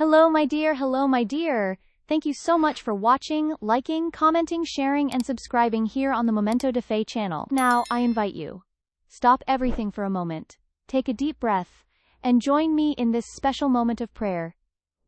Hello my dear. Thank you so much for watching, liking, commenting, sharing, and subscribing here on the Momento de Fe channel. Now, I invite you. Stop everything for a moment, take a deep breath, and join me in this special moment of prayer.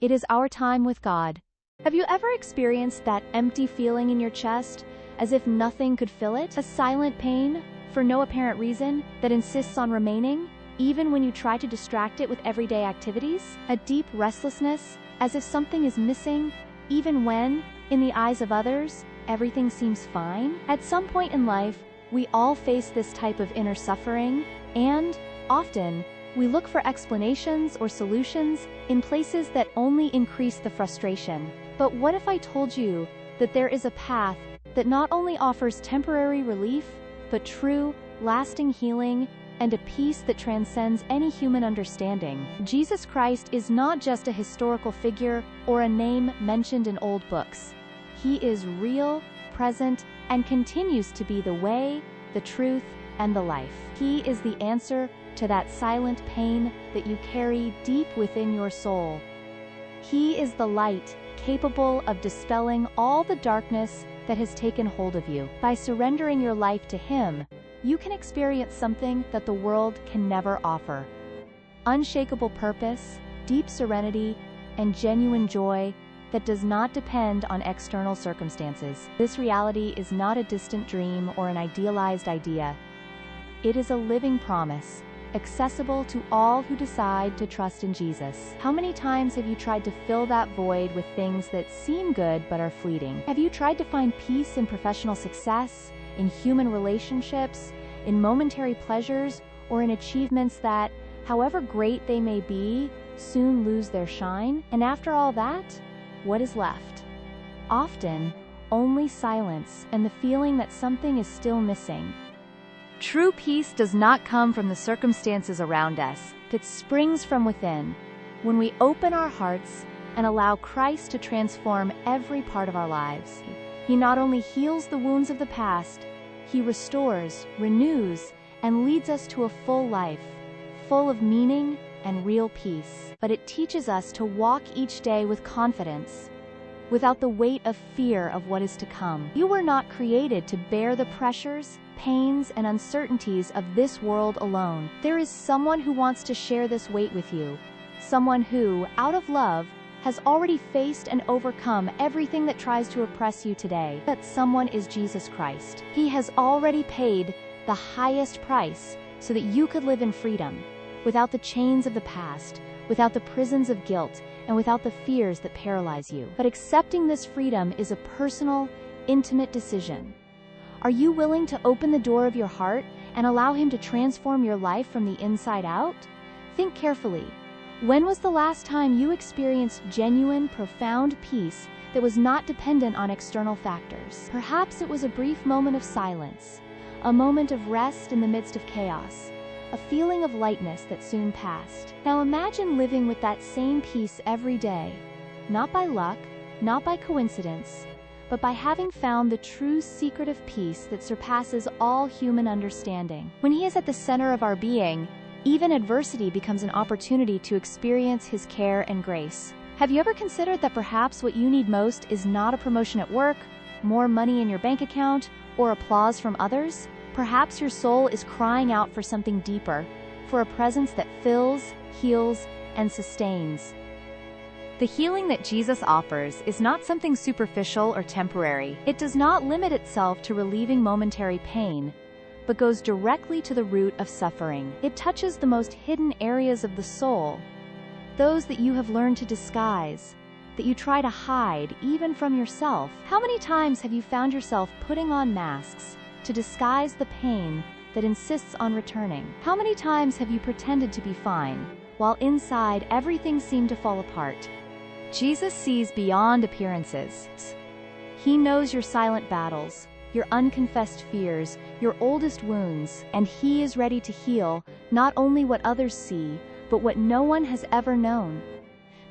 It is our time with God. Have you ever experienced that empty feeling in your chest, as if nothing could fill it? A silent pain, for no apparent reason, that insists on remaining, even when you try to distract it with everyday activities? A deep restlessness, as if something is missing, even when, in the eyes of others, everything seems fine? At some point in life, we all face this type of inner suffering, and, often, we look for explanations or solutions in places that only increase the frustration. But what if I told you that there is a path that not only offers temporary relief, but true, lasting healing, and a peace that transcends any human understanding? Jesus Christ is not just a historical figure or a name mentioned in old books. He is real, present, and continues to be the way, the truth, and the life. He is the answer to that silent pain that you carry deep within your soul. He is the light, capable of dispelling all the darkness that has taken hold of you. By surrendering your life to Him, you can experience something that the world can never offer: unshakable purpose, deep serenity, and genuine joy that does not depend on external circumstances. This reality is not a distant dream or an idealized idea. It is a living promise, accessible to all who decide to trust in Jesus. How many times have you tried to fill that void with things that seem good but are fleeting? Have you tried to find peace in professional success, in human relationships, in momentary pleasures, or in achievements that, however great they may be, soon lose their shine? And after all that, what is left? Often, only silence and the feeling that something is still missing. True peace does not come from the circumstances around us. It springs from within, when we open our hearts and allow Christ to transform every part of our lives. He not only heals the wounds of the past, He restores, renews, and leads us to a full life, full of meaning and real peace. But it teaches us to walk each day with confidence, without the weight of fear of what is to come. You were not created to bear the pressures, pains, and uncertainties of this world alone. There is someone who wants to share this weight with you, someone who, out of love, has already faced and overcome everything that tries to oppress you today. That someone is Jesus Christ. He has already paid the highest price so that you could live in freedom, without the chains of the past, without the prisons of guilt, and without the fears that paralyze you. But accepting this freedom is a personal, intimate decision. Are you willing to open the door of your heart and allow Him to transform your life from the inside out? Think carefully. When was the last time you experienced genuine, profound peace that was not dependent on external factors? Perhaps it was a brief moment of silence, a moment of rest in the midst of chaos, a feeling of lightness that soon passed. Now imagine living with that same peace every day, not by luck, not by coincidence, but by having found the true secret of peace that surpasses all human understanding. When He is at the center of our being, even adversity becomes an opportunity to experience His care and grace. Have you ever considered that perhaps what you need most is not a promotion at work, more money in your bank account, or applause from others? Perhaps your soul is crying out for something deeper, for a presence that fills, heals, and sustains. The healing that Jesus offers is not something superficial or temporary. It does not limit itself to relieving momentary pain, but goes directly to the root of suffering. It touches the most hidden areas of the soul, those that you have learned to disguise, that you try to hide even from yourself. How many times have you found yourself putting on masks to disguise the pain that insists on returning? How many times have you pretended to be fine, while inside everything seemed to fall apart? Jesus sees beyond appearances. He knows your silent battles, your unconfessed fears, your oldest wounds, and He is ready to heal not only what others see, but what no one has ever known.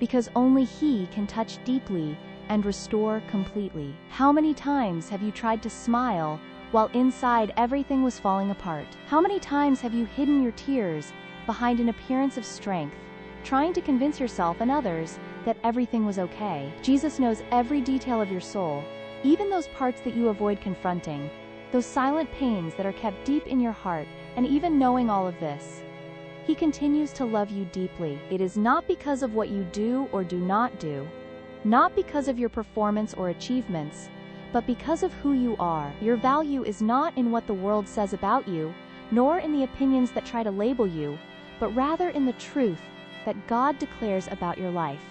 Because only He can touch deeply and restore completely. How many times have you tried to smile while inside everything was falling apart? How many times have you hidden your tears behind an appearance of strength, trying to convince yourself and others that everything was okay. Jesus knows every detail of your soul, even those parts that you avoid confronting, those silent pains that are kept deep in your heart. And even knowing all of this, He continues to love you deeply. It is not because of what you do or do not do, not because of your performance or achievements, but because of who you are. Your value is not in what the world says about you, nor in the opinions that try to label you, but rather in the truth that God declares about your life.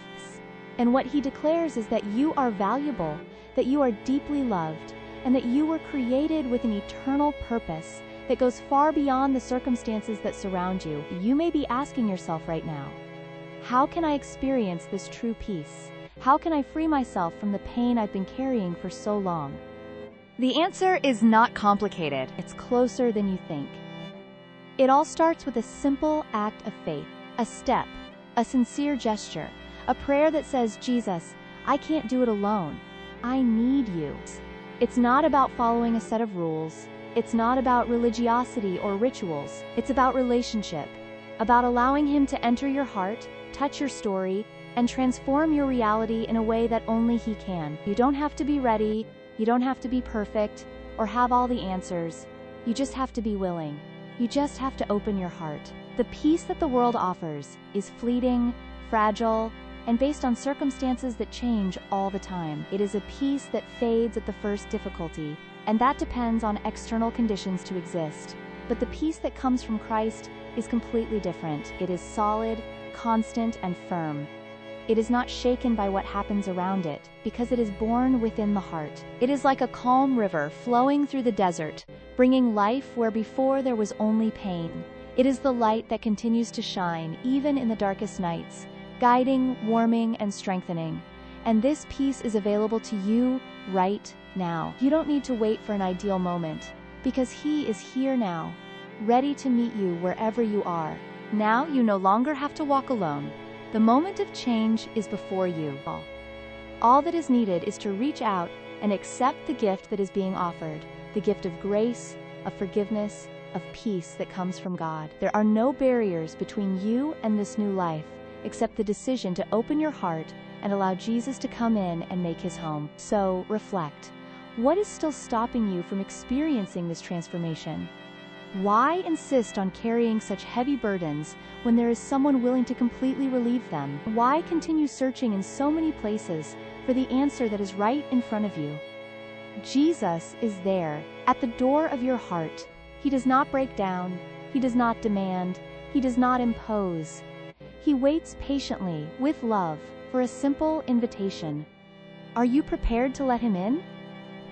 And what He declares is that you are valuable, that you are deeply loved, and that you were created with an eternal purpose that goes far beyond the circumstances that surround you. You may be asking yourself right now, how can I experience this true peace? How can I free myself from the pain I've been carrying for so long? The answer is not complicated. It's closer than you think. It all starts with a simple act of faith, a step, a sincere gesture, a prayer that says, Jesus, I can't do it alone. I need you. It's not about following a set of rules. It's not about religiosity or rituals. It's about relationship, about allowing Him to enter your heart, touch your story, and transform your reality in a way that only He can. You don't have to be ready, you don't have to be perfect, or have all the answers. You just have to be willing. You just have to open your heart. The peace that the world offers is fleeting, fragile, and based on circumstances that change all the time. It is a peace that fades at the first difficulty, and that depends on external conditions to exist. But the peace that comes from Christ is completely different. It is solid, constant, and firm. It is not shaken by what happens around it, because it is born within the heart. It is like a calm river flowing through the desert, bringing life where before there was only pain. It is the light that continues to shine even in the darkest nights, guiding, warming, and strengthening. And this peace is available to you right now. You don't need to wait for an ideal moment, because He is here now, ready to meet you wherever you are. Now you no longer have to walk alone. The moment of change is before you. All that is needed is to reach out and accept the gift that is being offered, the gift of grace, of forgiveness, of peace that comes from God. There are no barriers between you and this new life, except the decision to open your heart and allow Jesus to come in and make His home. So, reflect. What is still stopping you from experiencing this transformation? Why insist on carrying such heavy burdens when there is someone willing to completely relieve them? Why continue searching in so many places for the answer that is right in front of you? Jesus is there, at the door of your heart. He does not break down. He does not demand. He does not impose. He waits patiently, with love, for a simple invitation. Are you prepared to let Him in?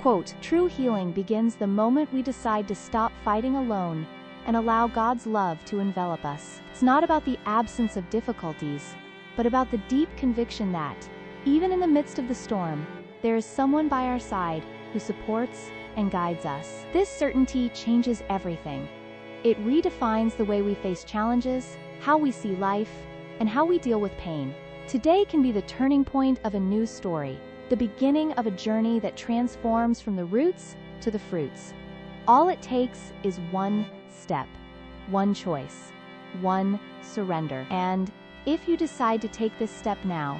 Quote, true healing begins the moment we decide to stop fighting alone and allow God's love to envelop us. It's not about the absence of difficulties, but about the deep conviction that, even in the midst of the storm, there is someone by our side who supports and guides us. This certainty changes everything. It redefines the way we face challenges, how we see life, and how we deal with pain. Today can be the turning point of a new story, the beginning of a journey that transforms from the roots to the fruits. All it takes is one step, one choice, one surrender. And if you decide to take this step now,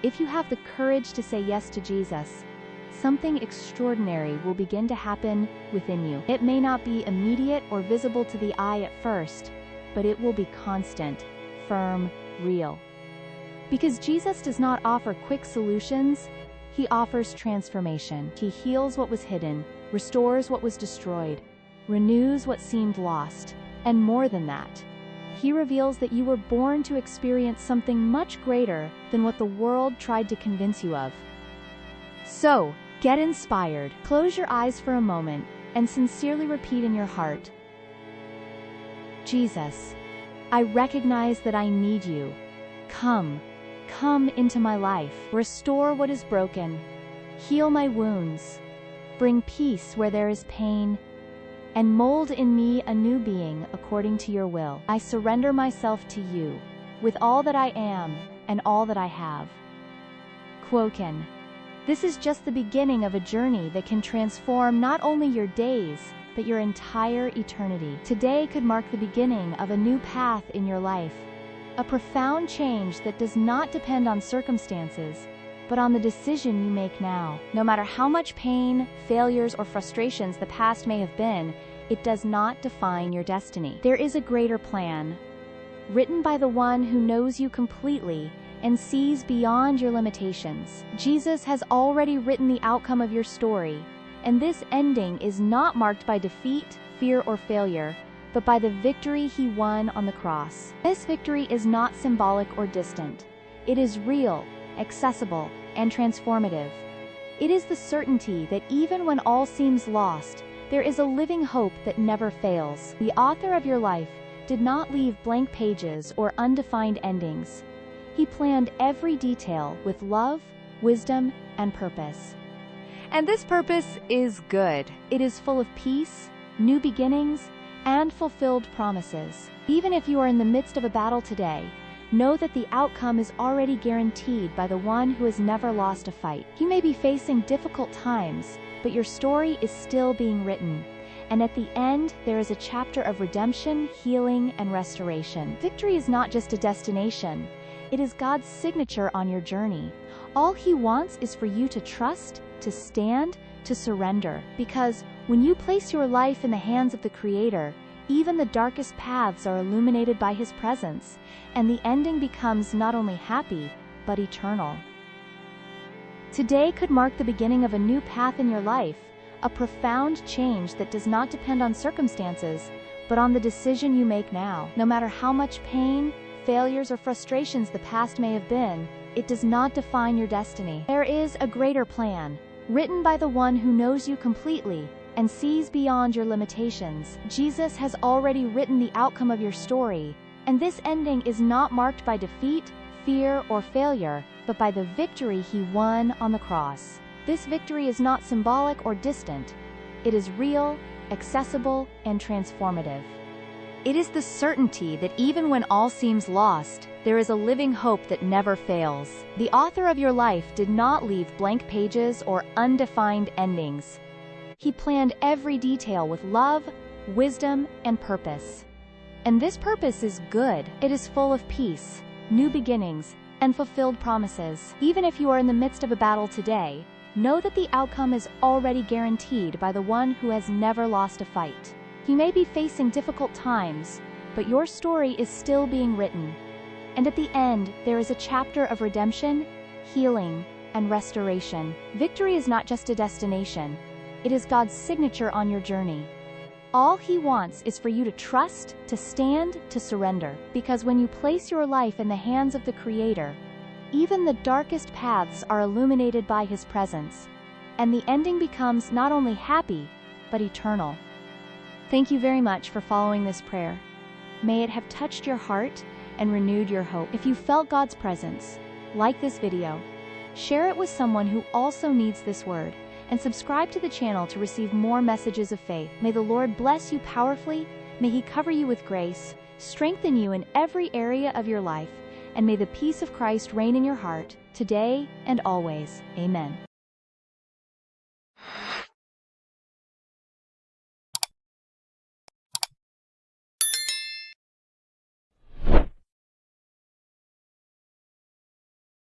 if you have the courage to say yes to Jesus, something extraordinary will begin to happen within you. It may not be immediate or visible to the eye at first, but it will be constant, firm, real. Because Jesus does not offer quick solutions, He offers transformation. He heals what was hidden, restores what was destroyed, renews what seemed lost, and more than that, He reveals that you were born to experience something much greater than what the world tried to convince you of. So, get inspired, close your eyes for a moment, and sincerely repeat in your heart, Jesus, I recognize that I need you. Come into my life. Restore what is broken. Heal my wounds. Bring peace where there is pain. And mold in me a new being according to your will. I surrender myself to you, with all that I am and all that I have. Quoken. This is just the beginning of a journey that can transform not only your days, but your entire eternity. Today could mark the beginning of a new path in your life, a profound change that does not depend on circumstances, but on the decision you make now. No matter how much pain, failures, or frustrations the past may have been, it does not define your destiny. There is a greater plan, written by the one who knows you completely and sees beyond your limitations. Jesus has already written the outcome of your story, and this ending is not marked by defeat, fear, or failure, but by the victory he won on the cross. This victory is not symbolic or distant. It is real, accessible, and transformative. It is the certainty that even when all seems lost, there is a living hope that never fails. The author of your life did not leave blank pages or undefined endings. He planned every detail with love, wisdom, and purpose. And this purpose is good. It is full of peace, new beginnings, and fulfilled promises. Even if you are in the midst of a battle today, know that the outcome is already guaranteed by the one who has never lost a fight. You may be facing difficult times, but your story is still being written. And at the end, there is a chapter of redemption, healing, and restoration. Victory is not just a destination. It is God's signature on your journey. All he wants is for you to trust, to stand, to surrender. Because when you place your life in the hands of the Creator, even the darkest paths are illuminated by his presence, and the ending becomes not only happy, but eternal. Today could mark the beginning of a new path in your life, a profound change that does not depend on circumstances, but on the decision you make now. No matter how much pain, failures, or frustrations the past may have been, it does not define your destiny. There is a greater plan, written by the one who knows you completely and sees beyond your limitations. Jesus has already written the outcome of your story, and this ending is not marked by defeat, fear, or failure, but by the victory he won on the cross. This victory is not symbolic or distant. It is real, accessible, and transformative. It is the certainty that even when all seems lost, there is a living hope that never fails. The author of your life did not leave blank pages or undefined endings. He planned every detail with love, wisdom, and purpose. And this purpose is good. It is full of peace, new beginnings, and fulfilled promises. Even if you are in the midst of a battle today, know that the outcome is already guaranteed by the one who has never lost a fight. You may be facing difficult times, but your story is still being written. And at the end, there is a chapter of redemption, healing, and restoration. Victory is not just a destination. It is God's signature on your journey. All he wants is for you to trust, to stand, to surrender. Because when you place your life in the hands of the Creator, even the darkest paths are illuminated by his presence. And the ending becomes not only happy, but eternal. Thank you very much for following this prayer. May it have touched your heart and renewed your hope. If you felt God's presence, like this video, share it with someone who also needs this word, and subscribe to the channel to receive more messages of faith. May the Lord bless you powerfully. May he cover you with grace, strengthen you in every area of your life, and may the peace of Christ reign in your heart, today and always. Amen.